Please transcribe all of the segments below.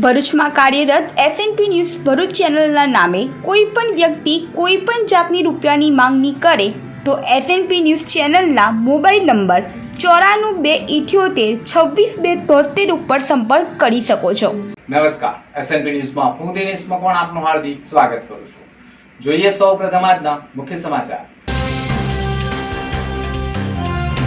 ભરૂચમાં કાર્યરત SNP News Bharuch ચેનલના નામે કોઈપણ વ્યક્તિ કોઈપણ જાતની રૂપિયાની માંગણી કરે તો એસએનપી ન્યૂઝ ચેનલના મોબાઈલ નંબર 9428262273 ઉપર સંપર્ક કરી શકો છો। નમસ્કાર, એસએનપી ન્યૂઝમાં હું દિનેશ મકવાણ આપનું હાર્દિક સ્વાગત કરું છું। જોઈએ સૌપ્રથમ આજના મુખ્ય સમાચાર।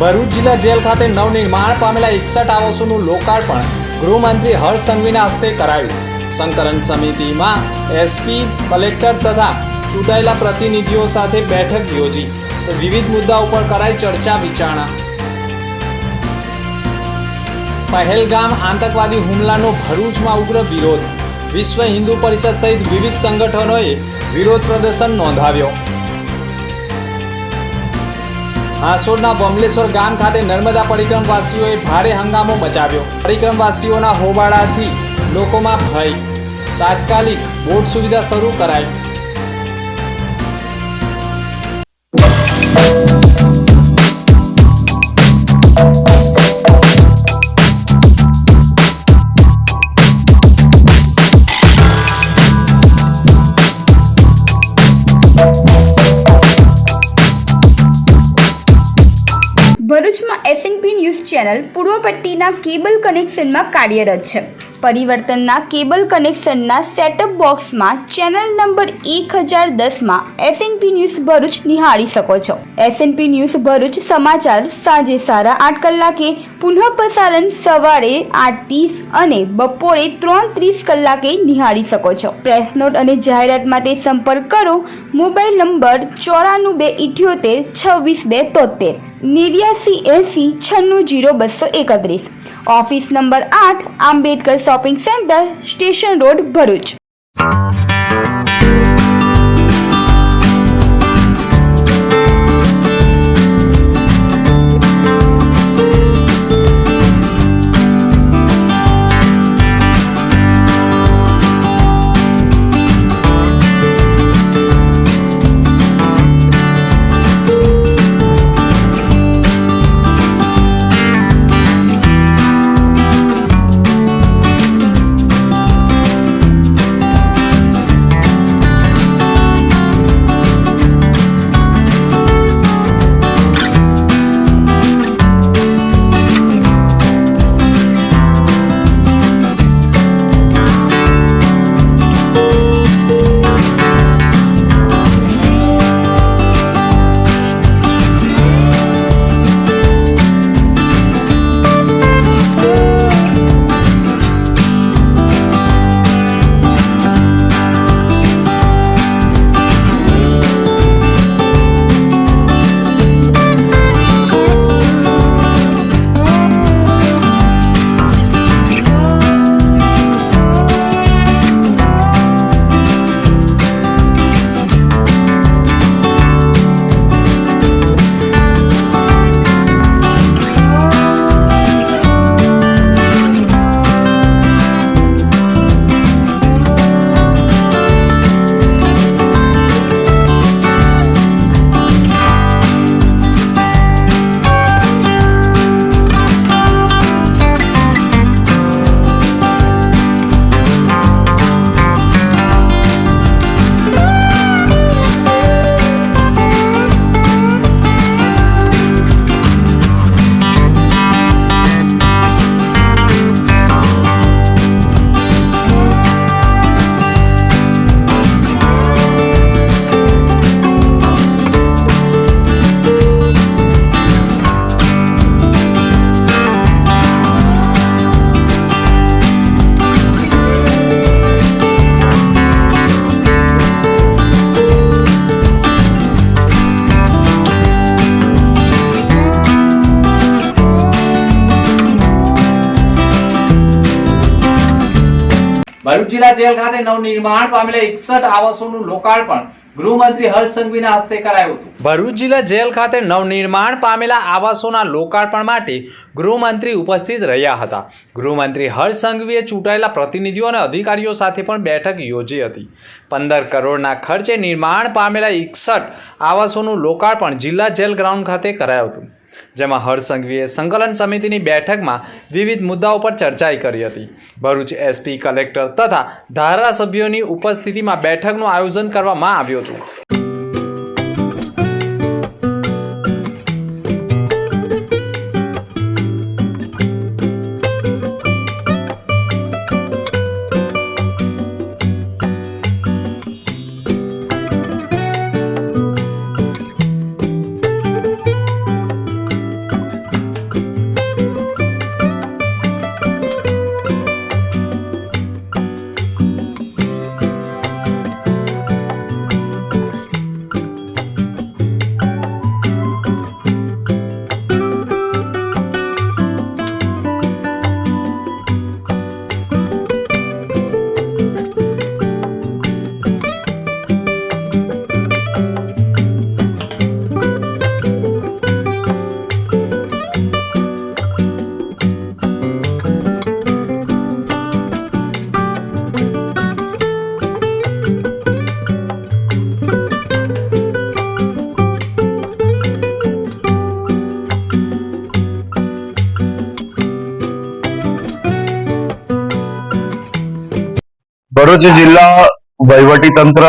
ભરૂચ જિલ્લા જેલ ખાતે નવનિર્માણ પામેલા 61 આવાસોનું લોકાર્પણ ગૃહમંત્રી હર્ષ સંઘવીના હસ્તે કરાયું। સંકલન સમિતિમાં એસપી, કલેક્ટર તથા ચૂંટાયેલા પ્રતિનિધિઓ સાથે બેઠક યોજી વિવિધ મુદ્દા ઉપર કરાઈ ચર્ચા વિચારણા। પહેલગામ આતંકવાદી હુમલાનો ભરૂચમાં ઉગ્ર વિરોધ। વિશ્વ હિન્દુ પરિષદ સહિત વિવિધ સંગઠનોએ વિરોધ પ્રદર્શન નોંધાવ્યો। હાંસોડના બમલેશ્વર ગામ ખાતે નર્મદા પરિક્રમવાસીઓએ ભારે હંગામો મચાવ્યો। પરિક્રમવાસીઓના હોબાળાથી લોકોમાં ભય। તાત્કાલિક બોટ સુવિધા શરૂ કરાઈ। ભરૂચમાં એસએનપી ન્યૂઝ ચેનલ પૂર્વ પટ્ટીના કેબલ કનેક્શનમાં કાર્યરત છે। પરિવર્તનના કેબલ કનેક્શનના સેટઅપ બોક્સમાં ચેનલ નંબર 1010માં એસએનપી ન્યૂઝ ભરૂચ નિહાળી શકો છો। એસએનપી ન્યૂઝ ભરૂચ સમાચાર સાંજે 8:30 કલાકે, પુનઃ પ્રસારણ સવારે 8:30 અને બપોરે 3:30 કલાકે નિહાળી શકો છો। પ્રેસ નોટ અને જાહેરાત માટે સંપર્ક કરો mobile number 9478262273 8980960231। Office number 8 Ambedkar shopping centre, station road, Bharuch. Bharuch જિલ્લા જેલ ખાતે નવનિર્માણ પામેલા 61 આવાસોનું લોકાર્પણ ગૃહમંત્રી હર્ષ સંઘવીના હસ્તે કરાયું હતું। ભરૂચ જિલ્લા જેલ ખાતે નવનિર્માણ પામેલા આવાસોના લોકાર્પણ માટે ગૃહમંત્રી ઉપસ્થિત રહ્યા હતા। ગૃહમંત્રી હર્ષ સંઘવીએ ચૂંટાયેલા પ્રતિનિધિઓ અને અધિકારીઓ સાથે પણ બેઠક યોજી હતી। 15 કરોડના ખર્ચે નિર્માણ પામેલા 61 આવાસોનું લોકાર્પણ જિલ્લા જેલ ગ્રાઉન્ડ ખાતે કરાયું હતું। જેમાં હર્ષ સંઘવીએ સંકલન સમિતિની બેઠકમાં વિવિધ મુદ્દાઓ પર ચર્ચાઈ કરી હતી. ભરૂચ એસપી, કલેક્ટર તથા ધારાસભ્યોની ઉપસ્થિતિમાં બેઠકનું આયોજન કરવામાં આવ્યું હતું. ભરૂચ જિલ્લા વહીવટી તંત્ર,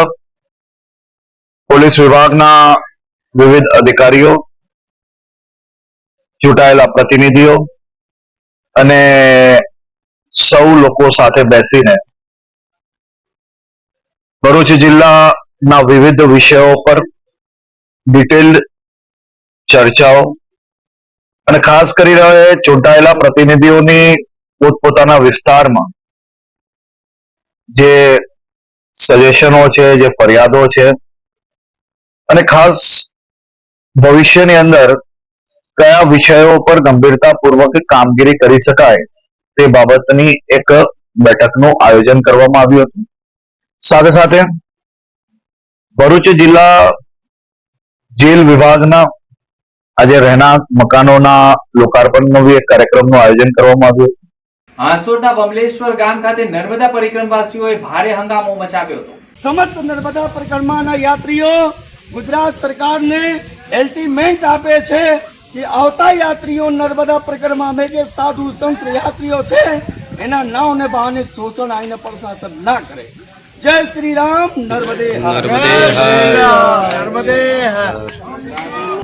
પોલીસ વિભાગના વિવિધ અધિકારીઓ, ચૂંટાયેલા પ્રતિનિધિઓ અને સૌ લોકો સાથે બેસીને ભરૂચ જિલ્લાના વિવિધ વિષયો પર ડિટેલ્ડ ચર્ચાઓ અને ખાસ કરીને ચૂંટાયેલા પ્રતિનિધિઓની પોતપોતાના વિસ્તારમાં જે સજેશનો છે, જે ફરિયાદો છે અને ખાસ ભવિષ્યની અંદર કયા વિષયો પર ગંભીરતાપૂર્વક કામગીરી કરી શકાય તે બાબતની એક બેઠકનું આયોજન કરવામાં આવ્યું હતું. સાથે સાથે ભરૂચ જિલ્લા જેલ વિભાગના આજે રહેણાંક મકાનોના લોકાર્પણનો બી એક કાર્યક્રમનું આયોજન કરવામાં આવ્યું હતું. હાંસોડના બમલેશ્વર ગામ ખાતે નર્મદા પરિક્રમવાસીઓએ ભારે હંગામો મચાવ્યો હતો. સમસ્ત નર્મદા પરિક્રમાના યાત્રીઓ ગુજરાત સરકારને એલ્ટિમેન્ટ આપે છે કે આવતા યાત્રીઓ નર્મદા પરિક્રમામાં જે સાધુ સંત યાત્રીઓ છે એના નાવને બહાને શોષણ આઈને પ્રશાસન ના કરે. જય શ્રી રામ. નર્મદે હર.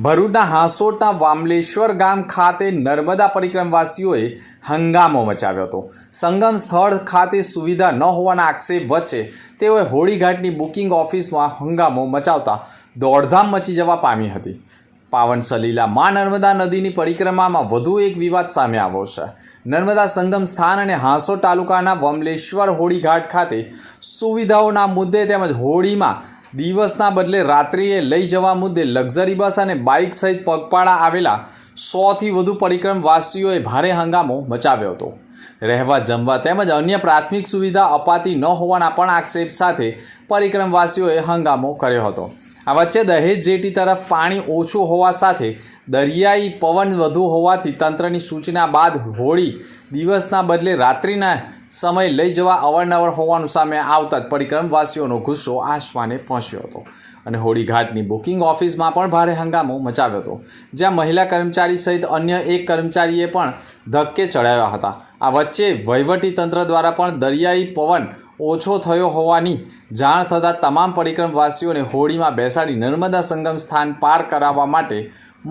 ભરૂચના હાંસોટના વામલેશ્વર ગામ ખાતે નર્મદા પરિક્રમવાસીઓએ હંગામો મચાવ્યો હતો. સંગમ સ્થળ ખાતે સુવિધા ન હોવાના આક્ષેપ વચ્ચે તેઓએ હોળીઘાટની બુકિંગ ઓફિસમાં હંગામો મચાવતા દોડધામ મચી જવા પામી હતી. પાવન સલીલા મા નર્મદા નદીની પરિક્રમામાં વધુ એક વિવાદ સામે આવ્યો છે. નર્મદા સંગમ સ્થાન અને હાંસોટ તાલુકાના વમલેશ્વર હોળીઘાટ ખાતે સુવિધાઓના મુદ્દે તેમજ હોળીમાં દિવસના બદલે રાત્રિએ લઈ જવા મુદ્દે લક્ઝરી બસ અને બાઇક સહિત પગપાળા આવેલા 100થી વધુ પરિક્રમવાસીઓએ ભારે હંગામો મચાવ્યો હતો. રહેવા, જમવા તેમજ અન્ય પ્રાથમિક સુવિધા અપાતી ન હોવાના પણ આક્ષેપ સાથે પરિક્રમવાસીઓએ હંગામો કર્યો હતો. આ વચ્ચે દહેજ જેટી તરફ પાણી ઓછું હોવા સાથે દરિયાઈ પવન વધુ હોવાથી તંત્રની સૂચના બાદ હોળી દિવસના બદલે રાત્રિના સમય લઈ જવા અવારનવાર હોવાનું સામે આવતા જ પરિક્રમવાસીઓનો ગુસ્સો આસમાને પહોંચ્યો હતો અને હોળીઘાટની બુકિંગ ઓફિસમાં પણ ભારે હંગામો મચાવ્યો હતો, જ્યાં મહિલા કર્મચારી સહિત અન્ય એક કર્મચારીએ પણ ધક્કે ચડાવ્યા હતા. આ વચ્ચે વહીવટીતંત્ર દ્વારા પણ દરિયાઈ પવન ઓછો થયો હોવાની જાણ થતાં તમામ પરિક્રમવાસીઓને હોળીમાં બેસાડી નર્મદા સંગમ સ્થાન પાર કરાવવા માટે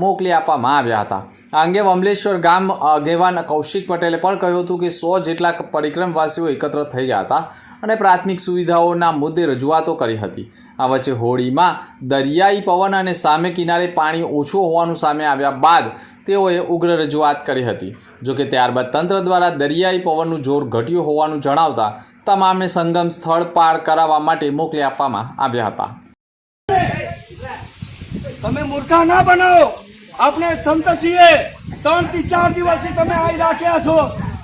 મોકલી આપવામાં આવ્યા હતા. આ અંગે વમલેશ્વર ગામ આગેવાન કૌશિક પટેલે પણ કહ્યું હતું કે 100 જેટલા પરિક્રમવાસીઓ એકત્ર થઈ ગયા હતા અને પ્રાથમિક સુવિધાઓના મુદ્દે રજૂઆતો કરી હતી. આ વચ્ચે હોળીમાં દરિયાઈ પવન અને સામે કિનારે પાણી ઓછું હોવાનું સામે આવ્યા બાદ તેઓએ ઉગ્ર રજૂઆત કરી હતી. જોકે ત્યારબાદ તંત્ર દ્વારા દરિયાઈ પવનનું જોર ઘટ્યું હોવાનું જણાવતા તમામને સંગમ સ્થળ પાર કરાવવા માટે મોકલી આપવામાં આવ્યા હતા. તમે મૂર્ખા ના બનાવો. આપણે સંત છીએ. 3 થી 4 દિવસથી તમે આવી રાખ્યા છો.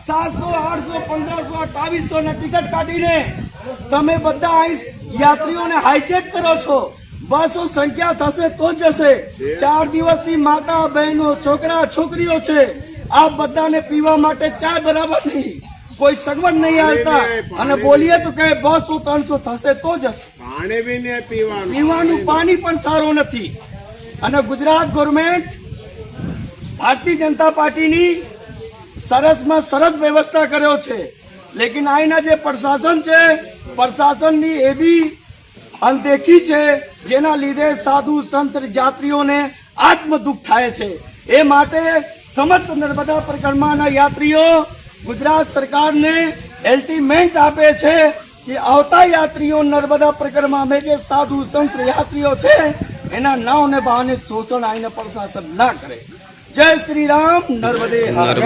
700, 800, 1500, 2800 ના ટિકિટ કાઢીને તમે બધા અહીં યાત્રીઓને હાઈચેક કરો છો. બસો સંખ્યા થશે તો જશે. 4 દિવસની માતા બહેનો, છોકરા છોકરીઓ છે. આ બધાને પીવા માટે ચા બરાબર નહીં, કોઈ સગવડ નહીં આવતા અને બોલીએ તો કે 200, 300 થશે તો જશે. પીવાનું પાણી પણ સારું નથી અને ગુજરાત ગવર્મેન્ટ ભારતીય જનતા પાર્ટીની સરસમાં સરસ વ્યવસ્થા કર્યો છે, લેકિન અહીંના જે પ્રશાસન છે, પ્રશાસનની એવી અનદેખી છે જેના લીધે સાધુ સંત યાત્રીઓને આત્મ દુઃખ થાય છે. એ માટે સમસ્ત નર્મદા પરિક્રમાના યાત્રીઓ ગુજરાત સરકારને એલ્ટિમેન્ટ આપે છે કે આવતા યાત્રીઓ નર્મદા પરિક્રમામાં જે સાધુ સંત યાત્રીઓ છે એના નાવને બહાને શોષણ આવીને પ્રશાસન ના કરે. જય શ્રી રામ. નર્મદે હર.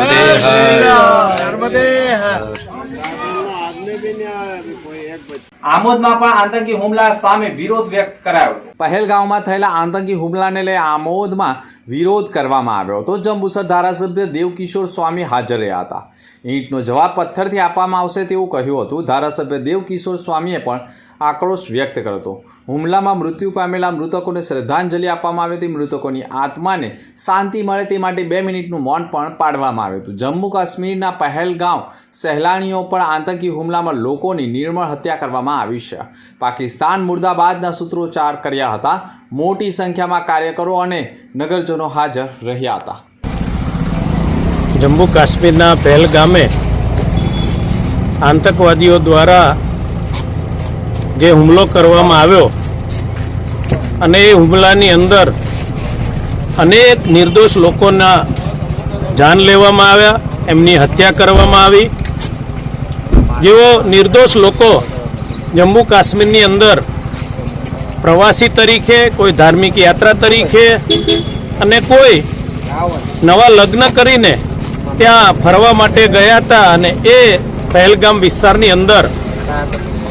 આમોદમાં પણ આતંકી હુમલા સામે વિરોધ વ્યક્ત કરાયો હતો. પહેલગામમાં થયેલા આતંકી હુમલાને લઈ આમોદમાં વિરોધ કરવામાં આવ્યો હતો. જંબુસર ધારાસભ્ય દેવકિશોર સ્વામી હાજર રહ્યા હતા. ઈંટનો જવાબ પથ્થરથી આપવામાં આવશે તેવું કહ્યું હતું. ધારાસભ્ય દેવકિશોર સ્વામીએ પણ આક્રોશ વ્યક્ત કર્યો હતો. હુમલામાં મૃત્યુ પામેલા મૃતકોને શ્રદ્ધાંજલિ આપવામાં આવી હતી. મૃતકોની આત્માને શાંતિ મળે તે માટે 2 મિનિટનું મૌન પણ પાડવામાં આવ્યું હતું. જમ્મુ કાશ્મીરના પહેલગામ સહેલાણીઓ પર આતંકી હુમલામાં લોકોની નિર્મળ હત્યા કરવામાં આવી છે. પાકિસ્તાન મુર્દાબાદના સૂત્રોચ્ચાર કર્યા હતા. મોટી સંખ્યામાં કાર્યકરો અને નગરજનો હાજર રહ્યા હતા. જમ્મુ કાશ્મીરના પહેલગામે આતંકવાદીઓ દ્વારા જે હુમલો કરવામાં આવ્યો અને એ હુમલાની અંદર અનેક નિર્દોષ લોકોના જાન લેવામાં આવ્યા, એમની હત્યા કરવામાં આવી. જેઓ નિર્દોષ લોકો જમ્મુ કાશ્મીરની અંદર પ્રવાસી તરીકે, કોઈ ધાર્મિક યાત્રા તરીકે અને કોઈ નવા લગ્ન કરીને ત્યાં ફરવા માટે ગયા હતા અને એ પહેલગામ વિસ્તારની અંદર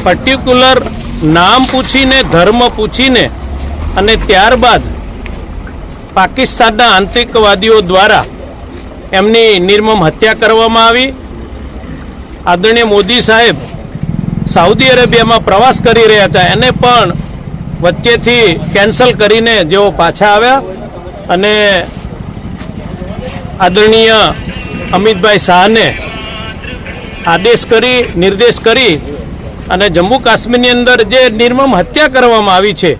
પર્ટિક્યુલર નામ પૂછીને, ધર્મ પૂછીને અને ત્યારબાદ પાકિસ્તાનના આતંકવાદીઓ દ્વારા એમની નિર્મમ હત્યા કરવામાં આવી. આદરણીય મોદી સાહેબ સાઉદી અરેબિયામાં પ્રવાસ કરી રહ્યા હતા, એને પણ વચ્ચેથી કેન્સલ કરીને જેઓ પાછા આવ્યા અને આદરણીય અમિતભાઈ શાહને નિર્દેશ કરી અને જમ્મુ કાશ્મીરની અંદર જે નિર્મમ હત્યા કરવામાં આવી છે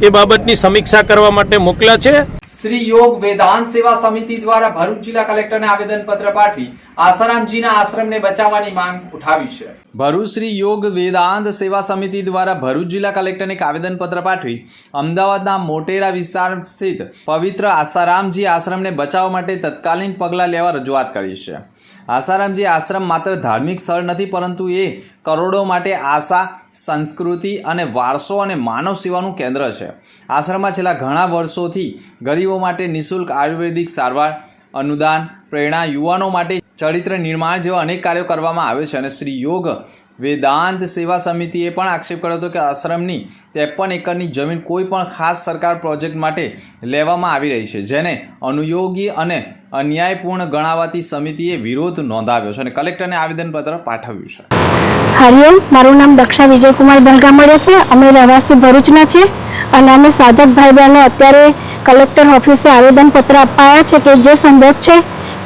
એ બાબતની સમીક્ષા કરવા માટે મોકલ્યા છે. શ્રી યોગ વેદાંત સેવા સમિતિ દ્વારા ભરૂચ જિલ્લા કલેક્ટરને આવેદનપત્ર પાઠવી આસારામજીના આશ્રમને બચાવવાની માંગ ઉઠાવી છે. ભરૂચ શ્રી યોગ વેદાંત સેવા સમિતિ દ્વારા ભરૂચ જિલ્લા કલેક્ટરને એક આવેદનપત્ર પાઠવી અમદાવાદના મોટેરા વિસ્તાર સ્થિત પવિત્ર આસારામજી આશ્રમને બચાવવા માટે તત્કાલીન પગલાં લેવા રજૂઆત કરી છે. આસારામજી આશ્રમ માત્ર ધાર્મિક સ્થળ નથી, પરંતુ એ કરોડો માટે આશા, સંસ્કૃતિ અને વારસો અને માનવ સેવાનું કેન્દ્ર છે. આશ્રમમાં છેલ્લા ઘણા વર્ષોથી ગરીબો માટે નિઃશુલ્ક આયુર્વેદિક સારવાર, અનુદાન, પ્રેરણા, યુવાનો માટે ચરિત્ર નિર્માણ જેવા અનેક કાર્યો કરવામાં આવે છે. અને શ્રી યોગ વેદાંત સેવા સમિતિએ પણ આક્ષેપ કર્યો હતો કે આશ્રમની 53 એકરની જમીન કોઈ પણ ખાસ સરકાર પ્રોજેક્ટ માટે લેવામાં આવી રહી છે, જેને અનુયોગી અને અન્યાયપૂર્ણ ગણાવાથી સમિતિએ વિરોધ નોંધાવ્યો છે અને કલેક્ટરને આવેદનપત્ર પાઠવ્યું છે. હરિઓમ, મારું નામ દક્ષા વિજયકુમાર બલગામડિયા છે. અમે રહેવાસી ભરૂચના છીએ અને અમે સાધક ભાઈ બહેનો અત્યારે કલેક્ટર ઓફિસે આવેદનપત્ર આપવા આવ્યા છે કે જે સંદર્ભ છે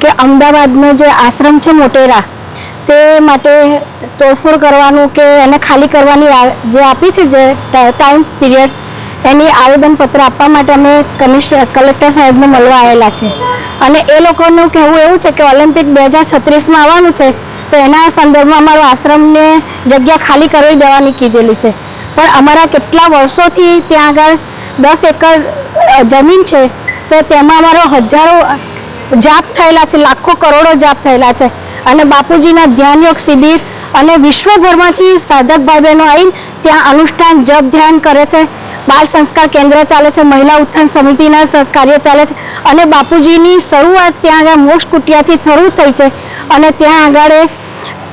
કે અમદાવાદનો જે આશ્રમ છે મોટેરા, તે માટે તોડફોડ કરવાનું કે એને ખાલી કરવાની જે આપી છે જે ટાઈમ પીરિયડ, એની આવેદનપત્ર આપવા માટે અમે કલેક્ટર સાહેબને મળવા આવેલા છે. અને એ લોકોનું કહેવું એવું છે કે ઓલિમ્પિક 2036માં આવવાનું છે, તો એના સંદર્ભમાં અમારો આશ્રમને જગ્યા ખાલી કરી દેવાની કીધેલી છે. પણ અમારા કેટલા વર્ષોથી ત્યાં આગળ 10 એકર જમીન છે, તો તેમાં અમારો હજારો જાપ થયેલા છે, લાખો કરોડો જાપ થયેલા છે. અને બાપુજીના ધ્યાન યોગ શિબિર અને વિશ્વભરમાંથી સાધક ભાઈ બહેનો આવીને ત્યાં અનુષ્ઠાન, જપ, ધ્યાન કરે છે. બાળ સંસ્કાર કેન્દ્ર ચાલે છે, મહિલા ઉત્થાન સમિતિના કાર્ય ચાલે છે અને બાપુજીની શરૂઆત ત્યાં આગળ મોક્ષ કુટિયાથી શરૂ થઈ છે. અને ત્યાં આગળ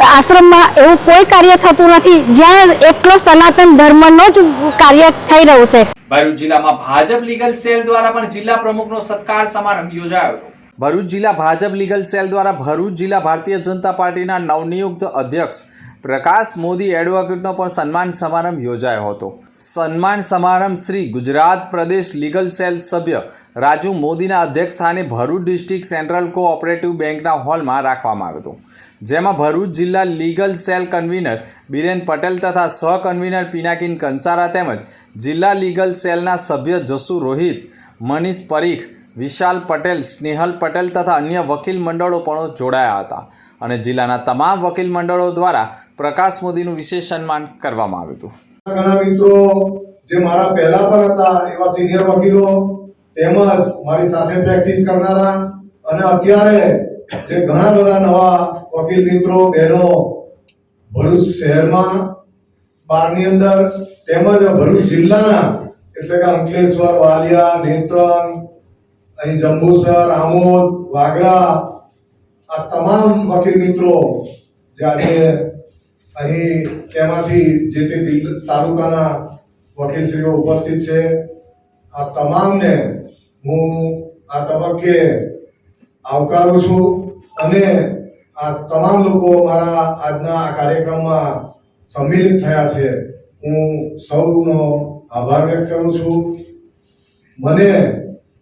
આશ્રમમાં એવું કોઈ કાર્ય થતું નથી જ્યાં એકલો સનાતન ધર્મનો જ કાર્ય થઈ રહ્યું છે. ભરૂચ જિલ્લામાં ભાજપ લીગલ સેલ દ્વારા પણ જિલ્લા પ્રમુખનો સત્કાર સમારંભ યોજાયો હતો. ભરૂચ જિલ્લા ભાજપ લીગલ સેલ દ્વારા ભરૂચ જિલ્લા ભારતીય જનતા પાર્ટીના નવનિયુક્ત અધ્યક્ષ પ્રકાશ મોદી એડવોકેટનો પણ સન્માન સમારંભ યોજાયો હતો. સન્માન સમારંભ શ્રી ગુજરાત પ્રદેશ લીગલ સેલ સભ્ય રાજુ મોદીના અધ્યક્ષ સ્થાને ભરૂચ ડિસ્ટ્રિક્ટ સેન્ટ્રલ કોઓપરેટિવ બેંકના હોલમાં રાખવામાં આવ્યો હતો, જેમાં ભરૂચ જિલ્લા legal cell convener Biren Patel તથા સહ કન્વીનર પિનાકીન કંસારા તેમજ જિલ્લા લીગલ સેલના સભ્ય જસુ રોહિત, મનીષ પરીખ, વિશાલ પટેલ, સ્નેહલ પટેલ તથા અન્ય વકીલ મંડળો પણ જોડાયા હતા અને જિલ્લાના તમામ વકીલ મંડળો દ્વારા પ્રકાશ મોદીનું વિશેષ સન્માન કરવામાં આવ્યું હતું. ઘણા મિત્રો જે મારા પહેલા પણ હતા એવા સિનિયર વકીલો તેમજ મારી સાથે પ્રેક્ટિસ કરનારા અને અત્યારે જે ઘણા બધા નવા વકીલ મિત્રો બહેનો ભરૂચ શહેરમાં બારની અંદર તેમજ ભરૂચ જિલ્લાના એટલે કે અંકલેશ્વર, વાલિયા, નેત્રંગ, અહીં જંબુસર, આમોદ, વાગરા આ તમામ વકીલ મિત્રો જે આજે અહીં તેમાંથી જે તે તાલુકાના વકીલશ્રીઓ ઉપસ્થિત છે, આ તમામને હું આ તબક્કે આવકારું છું અને આ તમામ લોકો મારા આજના આ કાર્યક્રમમાં સંમિલિત થયા છે. હું સૌનો આભાર વ્યક્ત કરું છું. મને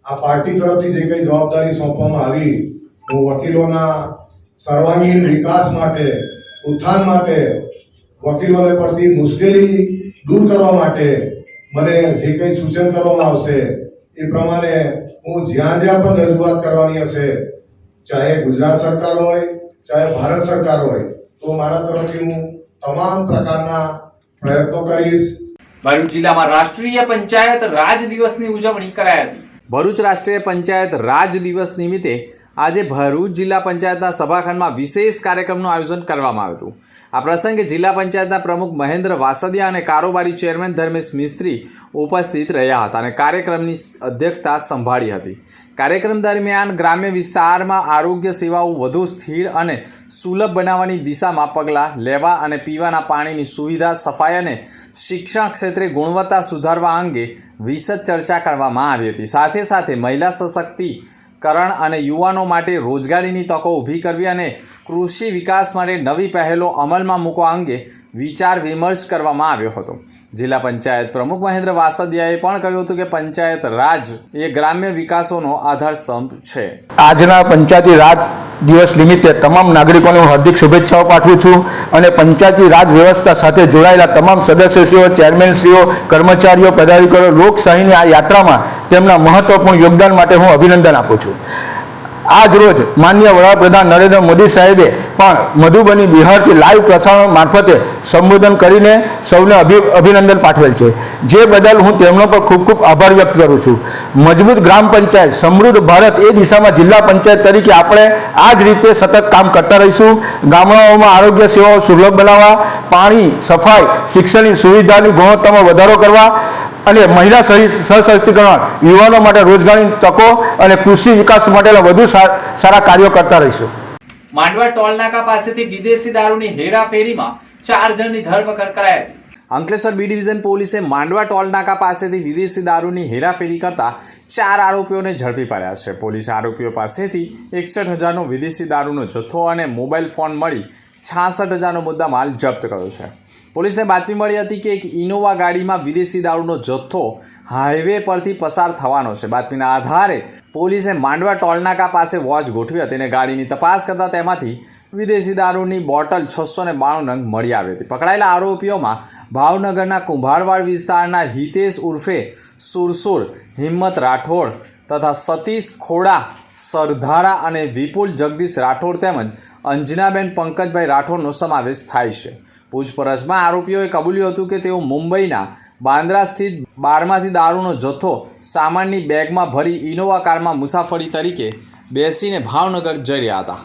આ પાર્ટી તરફથી જે કંઈ જવાબદારી સોંપવામાં આવી, હું વકીલોના સર્વાંગીણ વિકાસ માટે, ઉત્થાન માટે, વકીલોને પડતી મુશ્કેલી દૂર કરવા માટે મને જે કંઈ સૂચન કરવામાં આવશે એ પ્રમાણે હું જ્યાં જ્યાં પણ રજૂઆત કરવાની હશે, ચાહે ગુજરાત સરકાર હોય, ચાહે ભારત સરકાર હોય, તો મારા તરફથી હું તમામ પ્રકારના પ્રયત્નો કરીશ. ભરૂચ જિલ્લામાં રાષ્ટ્રીય પંચાયત રાજ દિવસની ઉજવણી કરાઈ હતી. ભરૂચ રાષ્ટ્રીય પંચાયત રાજ દિવસ નિમિત્તે આજે ભરૂચ જિલ્લા પંચાયતના સભાખંડમાં વિશેષ કાર્યક્રમનું આયોજન કરવામાં આવ્યું હતું. આ પ્રસંગે જિલ્લા પંચાયતના પ્રમુખ મહેન્દ્ર વાસદિયા અને કારોબારી ચેરમેન ધર્મેશ મિસ્ત્રી ઉપસ્થિત રહ્યા હતા અને કાર્યક્રમની અધ્યક્ષતા સંભાળી હતી. કાર્યક્રમ દરમિયાન ગ્રામ્ય વિસ્તારમાં આરોગ્ય સેવાઓ વધુ સ્થિર અને સુલભ બનાવવાની દિશામાં પગલાં લેવા અને પીવાના પાણીની સુવિધા, સફાઈ અને શિક્ષણ ક્ષેત્રે ગુણવત્તા સુધારવા અંગે વિશદ ચર્ચા કરવામાં આવી હતી. સાથે સાથે મહિલા સશક્તિકરણ અને યુવાનો માટે રોજગારીની તકો ઊભી કરવી અને કૃષિ વિકાસ માટે નવી પહેલો અમલમાં મૂકવા અંગે વિચાર વિમર્શ કરવામાં આવ્યો હતો. જિલ્લા પંચાયત પ્રમુખ મહેન્દ્ર વાસદિયાએ પણ કહ્યું હતું કે પંચાયત રાજ એ ગ્રામ્ય વિકાસોનો આધારસ્તંભ છે. આજના પંચાયતી રાજ દિવસ નિમિત્તે તમામ નાગરિકોને હું હાર્દિક શુભેચ્છાઓ પાઠવું છું અને પંચાયતી રાજ વ્યવસ્થા સાથે જોડાયેલા તમામ સદસ્યશ્રીઓ, ચેરમેનશ્રીઓ, કર્મચારીઓ, પદાધિકારીઓ લોકશાહીની આ યાત્રામાં તેમના મહત્વપૂર્ણ યોગદાન માટે હું અભિનંદન આપું છું. આજ રોજ માનનીય વડાપ્રધાન નરેન્દ્ર મોદી સાહેબે પણ મધુબની બિહારથી લાઈવ પ્રસારણ મારફતે સંબોધન કરીને સૌને અભિનંદન પાઠવેલ છે, જે બદલ હું તેમનો પણ ખૂબ ખૂબ આભાર વ્યક્ત કરું છું. મજબૂત ગ્રામ પંચાયત, સમૃદ્ધ ભારત એ દિશામાં જિલ્લા પંચાયત તરીકે આપણે આ જ રીતે સતત કામ કરતા રહીશું. ગામડાઓમાં આરોગ્ય સેવાઓ સુલભ બનાવવા, પાણી, સફાઈ, શિક્ષણની સુવિધાની ગુણવત્તામાં વધારો કરવા અને મહિલા સશક્તિકરણ, યુવાનો માટે રોજગારીની તકો અને કૃષિ વિકાસ માટેના વધુ સારા કાર્યો કરતા રહીશું. માંડવા ટોલનાકા પાસેથી વિદેશી દારૂની હેરાફેરીમાં 4 જણની ધરપકડ કરાઈ હતી. અંકલેશ્વર બી ડિવિઝન પોલીસે માંડવા ટોલનાકા પાસેથી વિદેશી દારૂની હેરાફેરી કરતા 4 આરોપીઓને ઝડપી પાડ્યા છે. પોલીસે આરોપીઓ પાસેથી 61,000નો વિદેશી દારૂનો જથ્થો અને મોબાઈલ ફોન મળી 66,000નો મુદ્દામાલ જપ્ત કર્યો છે. પોલીસને બાતમી મળી હતી કે એક ઇનોવા ગાડીમાં વિદેશી દારૂનો જથ્થો હાઈવે પરથી પસાર થવાનો છે. બાતમીના આધારે પોલીસે માંડવા ટોલનાકા પાસે વોચ ગોઠવી હતી અને ગાડીની તપાસ કરતા તેમાંથી વિદેશી દારૂની બોટલ 692 નંગ મળી આવી હતી. પકડાયેલા આરોપીઓમાં ભાવનગરના કુંભારવાડ વિસ્તારના હિતેશ ઉર્ફે સુરસુર, હિંમત રાઠોડ તથા સતીશ ખોડા સરધારા અને વિપુલ જગદીશ રાઠોડ તેમજ અંજનાબેન પંકજભાઈ રાઠોડનો સમાવેશ થાય છે. પૂછપરછમાં આરોપીઓએ કબૂલ્યું હતું કે તેઓ મુંબઈના બાંદ્રા સ્થિત બારમાંથી દારૂનો જથ્થો સામાનની બેગમાં ભરી ઇનોવા કારમાં મુસાફરી તરીકે બેસીને ભાવનગર જઈ રહ્યા હતા.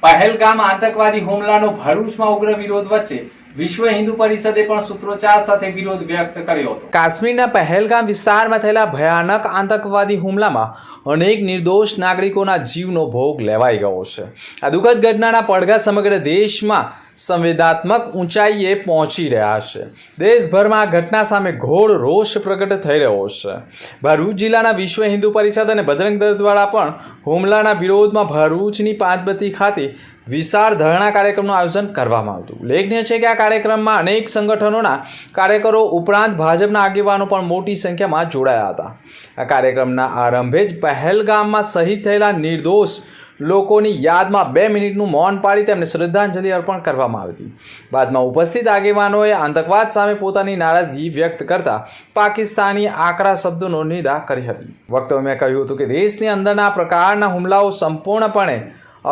પહેલગામ આતંકવાદી હુમલાનો ભરૂચમાં ઉગ્ર વિરોધ વચ્ચે વિશ્વ હિન્દુ પરિષદે પણ સૂત્રોચ્ચાર સાથે વિરોધ વ્યક્ત કર્યો હતો. કાશ્મીરના પહેલગામ વિસ્તારમાં થયેલા ભયાનક આતંકવાદી હુમલામાં અનેક નિર્દોષ નાગરિકોના જીવનો ભોગ લેવાઈ ગયો છે. આ દુઃખદ ઘટનાના પડઘા સમગ્ર દેશમાં સંવેદનાત્મક ઊંચાઈએ પહોંચી રહ્યા છે. દેશભરમાં આ ઘટના સામે ઘોર રોષ પ્રગટ થઈ રહ્યો છે. ભરૂચ જિલ્લાના વિશ્વ હિન્દુ પરિષદ અને બજરંગ દળ દ્વારા પણ હુમલાના વિરોધમાં ભરૂચની પાંચબત્તી ખાતે વિશાળ ધરણા કાર્યક્રમનું આયોજન કરવામાં આવ્યું. ઉલ્લેખનીય છે કે આ કાર્યક્રમમાં અનેક સંગઠનોના કાર્યકરો ઉપરાંત ભાજપના આગેવાનો પણ મોટી સંખ્યામાં જોડાયા હતા. આ કાર્યક્રમના આરંભે જ પહેલગામમાં શહીદ થયેલા નિર્દોષ લોકોની યાદમાં 2 મિનિટનું મૌન પાળી તેમને શ્રદ્ધાંજલિ અર્પણ કરવામાં આવી હતી. બાદમાં ઉપસ્થિત આગેવાનોએ આતંકવાદ સામે પોતાની નારાજગી વ્યક્ત કરતા પાકિસ્તાની આકરા શબ્દોનો નિંદા કરી હતી. વક્તવ્યમાં કહ્યું હતું કે દેશની અંદરના આ પ્રકારના હુમલાઓ સંપૂર્ણપણે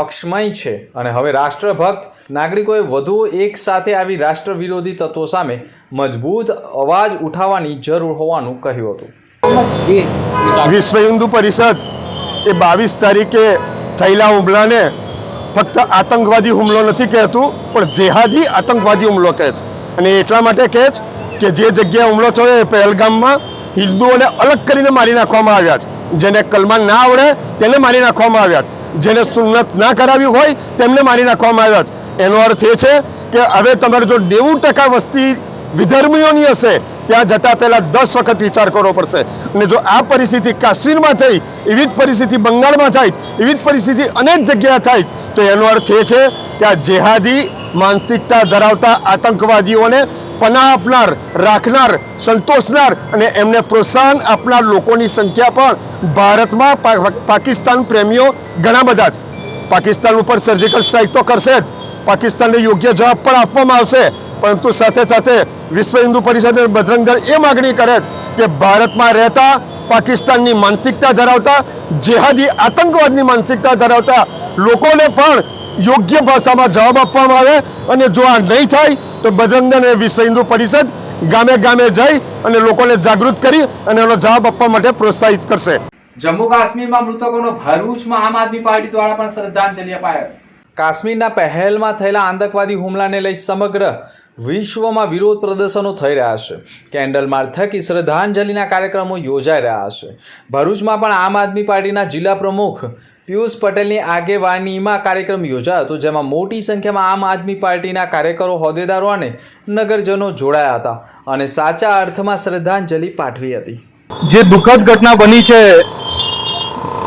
અક્ષમય છે અને હવે રાષ્ટ્રભક્ત નાગરિકોએ વધુ એક સાથે આવી રાષ્ટ્ર વિરોધી તત્વો સામે મજબૂત અવાજ ઉઠાવવાની જરૂર હોવાનું કહ્યું હતું. વિશ્વ હિન્દુ પરિષદ એ 22 તારીખે થયેલા હુમલાને ફક્ત આતંકવાદી હુમલો નથી કહેતું, પણ જેહાદી આતંકવાદી હુમલો કહે છે. અને એટલા માટે કહે છે કે જે જગ્યાએ હુમલો થયો એ પહેલગામમાં હિન્દુઓને અલગ કરીને મારી નાખવામાં આવ્યા છે. જેને કલમા ના આવડે તેને મારી નાખવામાં આવ્યા છે. જેને સુન્નત ના કરાવી હોય તેમને મારી નાખવામાં આવ્યા છે. એનો અર્થ એ છે કે હવે તમારે જો 90% વસ્તી વિધર્મીઓની હશે ત્યાં જતાં પહેલાં 10 વખત વિચાર કરવો પડશે. અને જો આ પરિસ્થિતિ કાશ્મીરમાં થઈ, એવી જ પરિસ્થિતિ બંગાળમાં થાય, એવી જ પરિસ્થિતિ અનેક જગ્યાએ થાય, તો એનો અર્થ એ છે કે આ જેહાદી માનસિકતા ધરાવતા આતંકવાદીઓને પનાહ આપનાર, રાખનાર, સંતોષનાર અને એમને પ્રોત્સાહન આપનાર લોકોની સંખ્યા પણ ભારતમાં પાકિસ્તાન પ્રેમીઓ ઘણા બધા છે. પાકિસ્તાન ઉપર સર્જિકલ સ્ટ્રાઇક તો કરશે જ, પાકિસ્તાનને યોગ્ય જવાબ પણ આપવામાં આવશે, પરંતુ સાથે સાથે વિશ્વ હિન્દુ પરિષદ અને બજરંગ દળ એ માગણી કરે કે ભારતમાં રહેતા પાકિસ્તાનની માનસિકતા ધરાવતા, જેહાદી આતંકવાદની માનસિકતા ધરાવતા લોકોને પણ યોગ્ય ભાષામાં જવાબ આપવામાં આવે. અને જો આ નહીં થાય તો બજરંગ દળ અને વિશ્વ હિન્દુ પરિષદ ગામે ગામે જઈ અને લોકોને જાગૃત કરી અને એનો જવાબ આપવા માટે પ્રોત્સાહિત કરશે. જમ્મુ કાશ્મીરમાં મૃતકોનો ભરૂચમાં આમ આદમી પાર્ટી દ્વારા પણ શ્રદ્ધાંજલિ અપાઈ. કાશ્મીરના પહેલમાં થયેલા આતંકવાદી હુમલાને લઈ સમગ્ર વિશ્વમાં વિરોધ પ્રદર્શનો થઈ રહ્યા છે. કેન્ડલ માર્ચ થકી શ્રદ્ધાંજલિના કાર્યક્રમો યોજાઈ રહ્યા છે. ભરૂચમાં પણ આમ આદમી પાર્ટીના જિલ્લા પ્રમુખ પિયુષ પટેલની આગેવાનીમાં કાર્યક્રમ યોજાયો હતો, જેમાં મોટી સંખ્યામાં આમ આદમી પાર્ટીના કાર્યકરો, હોદ્દેદારો અને નગરજનો જોડાયા હતા અને સાચા અર્થમાં શ્રદ્ધાંજલિ પાઠવી હતી. જે દુઃખદ ઘટના બની છે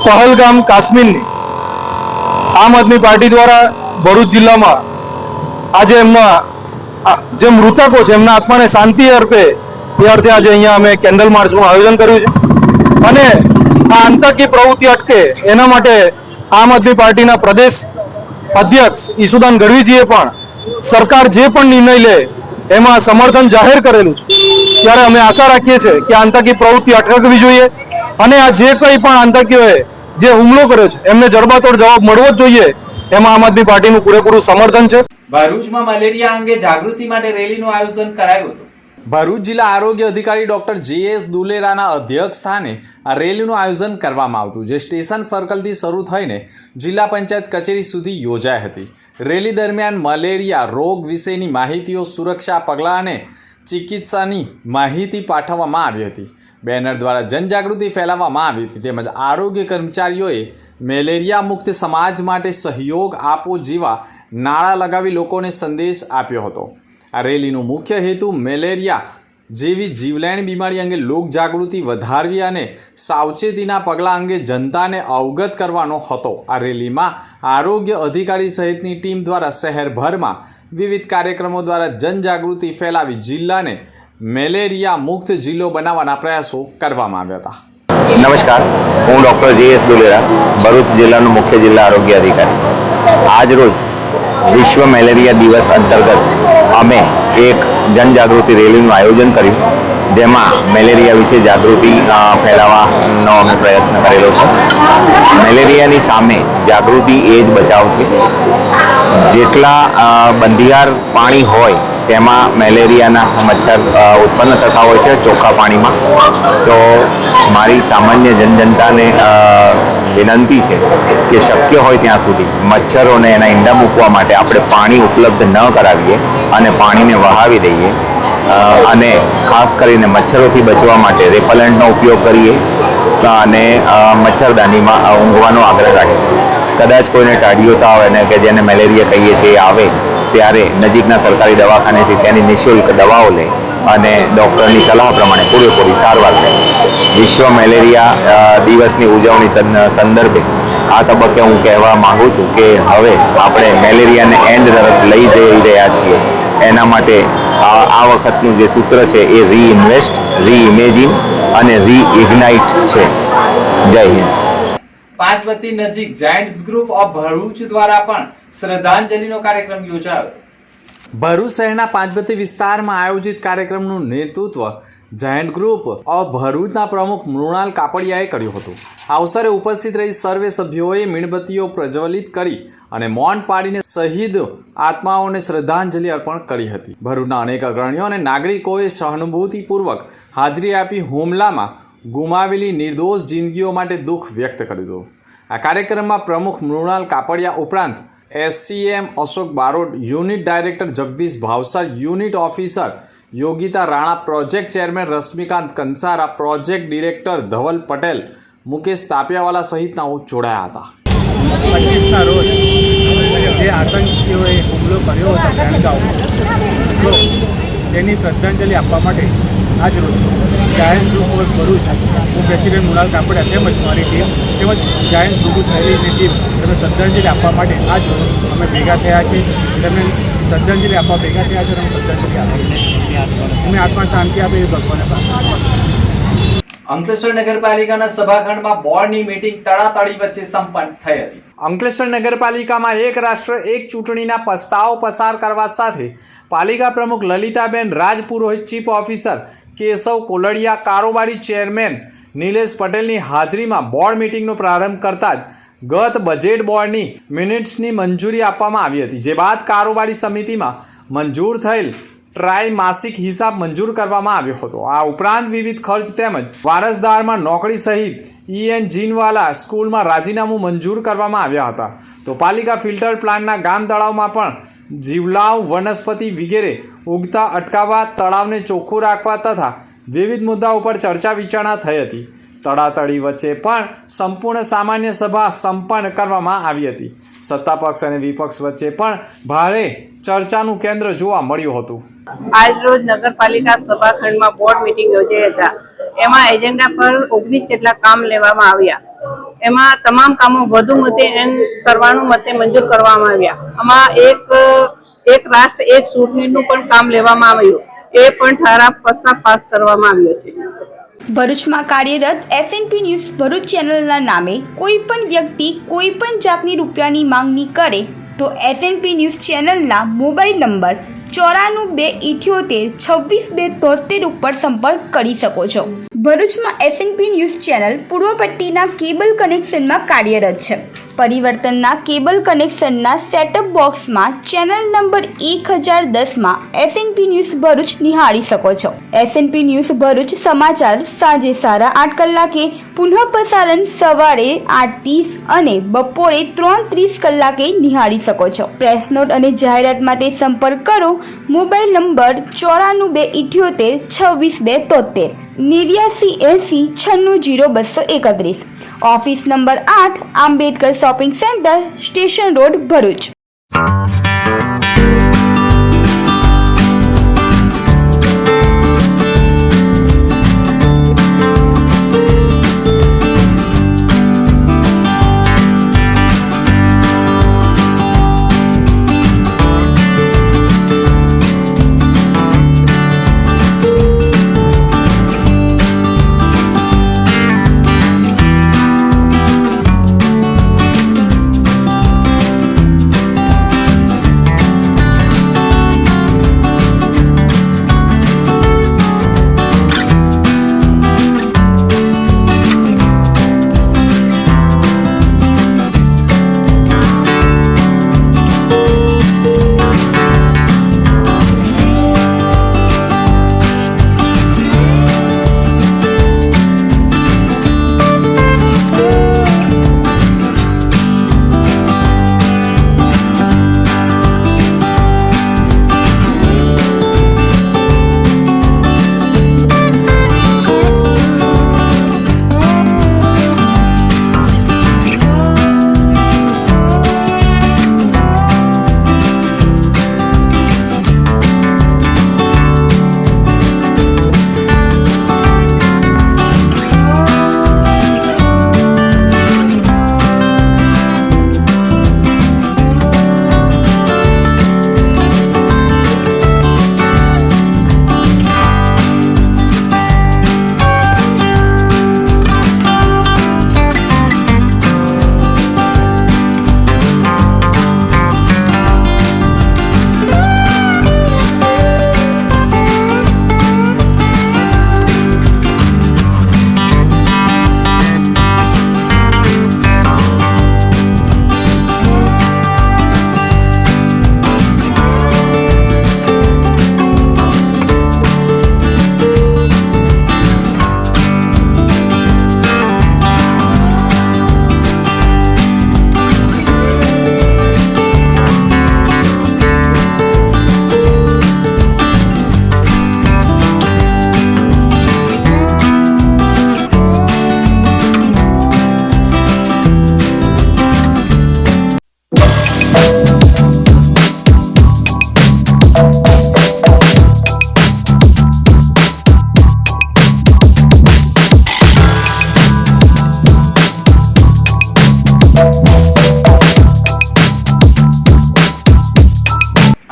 પહલગામ કાશ્મીરની, આમ આદમી પાર્ટી દ્વારા ભરૂચ જિલ્લામાં આજે એમના જે મૃતકો છે એમના આત્માને શાંતિ અર્પે એ અર્થે આજે અહીંયા અમે કેન્ડલ માર્ચનું આયોજન કર્યું છે. અને આ આતંકી પ્રવૃત્તિ અટકે એના માટે આમ આદમી પાર્ટીના પ્રદેશ અધ્યક્ષ ઈસુદાન ગઢવીજીએ પણ સરકાર જે પણ નિર્ણય લે એમાં સમર્થન જાહેર કરેલું છે. ત્યારે અમે આશા રાખીએ છીએ કે આતંકી પ્રવૃત્તિ અટકવી જોઈએ અને આ જે કંઈ પણ આતંકીઓએ જે હુમલો કર્યો છે એમને જડબાતોડ જવાબ મળવો જ જોઈએ. એમાં આમ આદમી પાર્ટીનું પૂરેપૂરું સમર્થન છે. ભરૂચમાં મલેરિયા અંગે જાગૃતિ માટે રેલીનું આયોજન કરાયું હતું. ભરૂચ જિલ્લા આરોગ્ય અધિકારી ડોક્ટર જે.એસ. દુલેરાના અધ્યક્ષ સ્થાને આ રેલીનું આયોજન કરવામાં આવ્યું, જે સ્ટેશન સર્કલથી શરૂ થઈને જિલ્લા પંચાયત કચેરી સુધી યોજાઈ હતી. રેલી દરમિયાન મલેરિયા રોગ વિશેની માહિતીઓ, સુરક્ષા પગલાં અને ચિકિત્સાની માહિતી પાઠવવામાં આવી હતી. બેનર દ્વારા જનજાગૃતિ ફેલાવવામાં આવી હતી. તેમજ આરોગ્ય કર્મચારીઓએ મેલેરિયા મુક્ત સમાજ માટે સહયોગ આપો જેવા નારા લગાવી લોકોને સંદેશ આપ્યો હતો. આ રેલીનો મુખ્ય હેતુ મેલેરિયા જેવી જીવલેણ બીમારી અંગે લોકજાગૃતિ વધારવી અને સાવચેતીના પગલાં અંગે જનતાને અવગત કરવાનો હતો. આ રેલીમાં આરોગ્ય અધિકારી સહિતની ટીમ દ્વારા શહેરભરમાં વિવિધ કાર્યક્રમો દ્વારા જનજાગૃતિ ફેલાવી જિલ્લાને મેલેરિયા મુક્ત જિલ્લો બનાવવાના પ્રયાસો કરવામાં આવ્યા હતા. નમસ્કાર, હું ડૉક્ટર જે.એસ. દુલેરા, ભરૂચ જિલ્લાનો મુખ્ય જિલ્લા આરોગ્ય અધિકારી. આજરોજ વિશ્વ મેલેરિયા દિવસ અંતર્ગત અમે એક જનજાગૃતિ રેલીનું આયોજન કર્યું, જેમાં મેલેરિયા વિશે જાગૃતિ ફેલાવવાનો અમે પ્રયત્ન કરેલો છે. મેલેરિયાની સામે જાગૃતિ એ જ બચાવ છે. જેટલા બંધિયાર પાણી હોય તેમાં મેલેરિયાના મચ્છર ઉત્પન્ન થતા હોય છે ચોખ્ખા પાણીમાં. તો મારી સામાન્ય જનજનતાને વિનંતી છે કે શક્ય હોય ત્યાં સુધી મચ્છરોને એના ઈંડા મૂકવા માટે આપણે પાણી ઉપલબ્ધ ન કરાવીએ અને પાણીને વહાવી દઈએ. અને ખાસ કરીને મચ્છરોથી બચવા માટે રેપલન્ટનો ઉપયોગ કરીએ અને મચ્છરદાનીમાં ઊંઘવાનો આગ્રહ રાખીએ. કદાચ કોઈને ટાઢીઓ તાવ અને કે જેને મેલેરિયા કહીએ છીએ એ આવે ત્યારે નજીકના સરકારી દવાખાનેથી તેની નિઃશુલ્ક દવાઓ લે અને ડૉક્ટરની સલાહ પ્રમાણે પૂરેપૂરી સારવાર લે. વિશ્વ મેલેરિયા દિવસની ઉજવણી સંદર્ભે આ તબક્કે હું કહેવા માગું છું કે હવે આપણે મેલેરિયાને એન્ડ તરફ લઈ જઈ રહ્યા છીએ. એના માટે આ વખતનું જે સૂત્ર છે એ રીઇન્વેસ્ટ, રીઇમેજિન અને રીઇગ્નાઇટ છે. જય હિન્દ. પાંચબત્તી નજીક જાયન્ટ્સ ગ્રુપ ઓફ ભરૂચ દ્વારા પણ શ્રદ્ધાંજલિનો કાર્યક્રમ યોજાયો. ભરૂચ શહેરના પાંચબત્તી વિસ્તારમાં આયોજિત કાર્યક્રમનું નેતૃત્વ જાયન્ટ ગ્રુપ ઓફ ભરૂચના પ્રમુખ મૃણાલ કાપડિયાએ કર્યું હતું. આ અવસરે ઉપસ્થિત રહી સર્વે સભ્યોએ મીણબત્તીઓ પ્રજ્વલિત કરી અને મૌન પાડીને શહીદ આત્માઓને શ્રદ્ધાંજલિ અર્પણ કરી હતી. ભરૂચના અનેક અગ્રણીઓ અને નાગરિકોએ સહાનુભૂતિપૂર્વક હાજરી આપી હુમલામાં ગુમાવેલી નિર્દોષ જિંદગીઓ માટે દુઃખ વ્યક્ત કર્યું હતું. આ કાર્યક્રમમાં પ્રમુખ મૃણાલ કાપડિયા ઉપરાંત SCM Ashok Barot, unit director Jagdish Bhavsar, unit officer Yogita Rana, project chairman Rashmikant Kansara, project director Dhaval Patel, Mukesh Tapiyawala સહિતનાઓ જોડાયા હતા. 25ના રોજ જે આતંકીઓએ હુમલો કર્યો હતો પહેલગામ, તો તેની શ્રદ્ધાંજલિ આપવા માટે આજ રોજ જાયન્ટ ગ્રુપ ઓફ ભરૂચ, હું પ્રેસિડેન્ટ મૃણાલ કાપડિયા તેમજ મારી ટીમ તેમજ જાયન્ટ ગ્રુપ શહેરીની ટીમ તેમને શ્રદ્ધાંજલિ આપવા માટે આજ રોજ અમે ભેગા થયા છીએ. તેમને શ્રદ્ધાંજલિ આપવા ભેગા થયા છે અને શ્રદ્ધાંજલિ આપી છે. અમે આત્મા શાંતિ આપે એ ભગવાનને પ્રાર્થના કરું. અંકલેશ્વર નગરપાલિકાના સભાખંડમાં બોર્ડની મીટિંગ તડાતડી વચ્ચે સંપન્ન થઈ હતી. અંકલેશ્વર નગરપાલિકામાં એક રાષ્ટ્ર એક ચૂંટણીના પ્રસ્તાવ પસાર કરવા સાથે પાલિકા પ્રમુખ લલિતાબેન રાજપુરોહિત, ચીફ ઓફિસર કેશવ કોલડિયા, કારોબારી ચેરમેન નિલેશ પટેલની હાજરીમાં બોર્ડ મીટિંગનો પ્રારંભ કરતા જ ગત બજેટ બોર્ડની મિનિટ્સની મંજૂરી આપવામાં આવી હતી. જે બાદ કારોબારી સમિતિમાં મંજૂર થયેલ ત્રાઇમાસિક હિસાબ મંજૂર કરવામાં આવ્યો હતો. આ ઉપરાંત વિવિધ ખર્ચ તેમજ વારસદારમાં નોકરી સહિત EN જીનવાલા સ્કૂલમાં રાજીનામું મંજૂર કરવામાં આવ્યા હતા. તો પાલિકા ફિલ્ટર પ્લાન્ટના ગામ તળાવમાં પણ જીવલાવ, વનસ્પતિ વગેરે ઉગતા અટકાવવા, તળાવને ચોખ્ખું રાખવા તથા વિવિધ મુદ્દાઓ પર ચર્ચા વિચારણા થઈ હતી. તડાતડી વચ્ચે પણ સંપૂર્ણ સામાન્ય સભા સંપન્ન કરવામાં આવી હતી. સત્તાપક્ષ અને વિપક્ષ વચ્ચે પણ ભારે ચર્ચાનું કેન્દ્ર જોવા મળ્યું હતું. આજ રોજ નગરપાલિકા સભાખંડમાં બોર્ડ મીટિંગ યોજાઈ હતા. એમાં એજન્ડા પર 19 જેટલા કામ લેવામાં આવ્યા. એમાં તમામ કામો વધુ મતે અને સર્વાનુમતે મંજૂર કરવામાં આવ્યા. આમાં એક રાષ્ટ્ર એક ચૂંટણીનું પણ કામ લેવામાં આવ્યું. એ પણ ઠરાવ પ્રસ્તાવ પાસ કરવામાં આવ્યો છે. ભરૂચમાં કાર્યરત SNP ન્યૂઝ ભરૂચ ચેનલના નામે કોઈ પણ વ્યક્તિ કોઈ પણ જાતની રૂપિયાની માંગણી કરે તો SNP ન્યૂઝ ચેનલના મોબાઈલ નંબર 9428762273 ઉપર સંપર્ક કરી શકો છો. ભરૂચમાં SNP ન્યૂઝ ચેનલ પૂર્વ પટ્ટીના કેબલ કનેક્શનમાં કાર્યરત છે. પરિવર્તનના કેબલ કનેક્શનના સેટઅપ બોક્સમાં ચેનલ નંબર 1010માં SNP ન્યૂઝ ભરૂચ નિહાળી શકો છો. SNP ન્યૂઝ ભરૂચ સમાચાર સાંજે 8:30 કલાકે, પુનઃ પ્રસારણ સવારે 8:30 અને બપોરે 3:30 કલાકે નિહાળી શકો છો. પ્રેસ નોટ અને જાહેરાત માટે સંપર્ક કરો. Mobile number 9478262273, 8980960231. Office number 8, Ambedkar shopping centre, station road, Bharuch.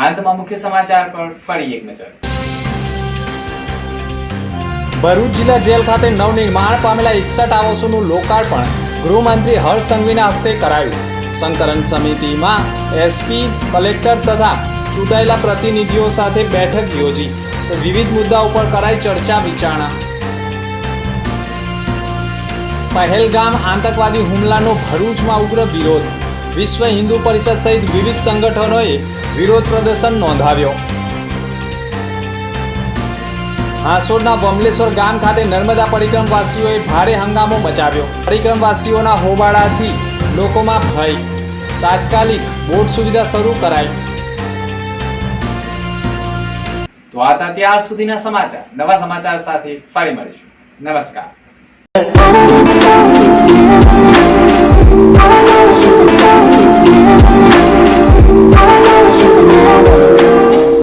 અંતમાં મુખ્ય સમાચાર પર ફરી એક નજર. ભરૂચ જિલ્લા જેલ ખાતે નવનિર્માણ પામેલા 61 આવાસોનું લોકાર્પણ ગૃહમંત્રી હર્ષ સંઘવીના હસ્તે કરાયું. સંકલન સમિતિમાં એસપી, કલેક્ટર તથા ચૂંટાયેલા પ્રતિનિધિઓ સાથે બેઠક યોજી વિવિધ મુદ્દાઓ પર કરાઈ ચર્ચા વિચારણા. પહેલગામ આતંકવાદી હુમલાનો ભરૂચમાં ઉગ્ર વિરોધ. વિશ્વ હિન્દુ પરિષદ સહિત વિવિધ સંગઠનોએ વિરોધ પ્રદર્શન નોંધાવ્યો. હાંસોડના બમલેશ્વર ગામ ખાતે નર્મદા પરિક્રમવાસીઓએ ભારે હંગામો મચાવ્યો. પરિક્રમવાસીઓના હોબાળાથી લોકોમાં ભય. તાત્કાલિક બોટ સુવિધા શરૂ કરાઈ. તો આ હતા ત્યાર સુધીના સમાચાર. નવા સમાચાર સાથે ફરી મળીશું. નમસ્કાર.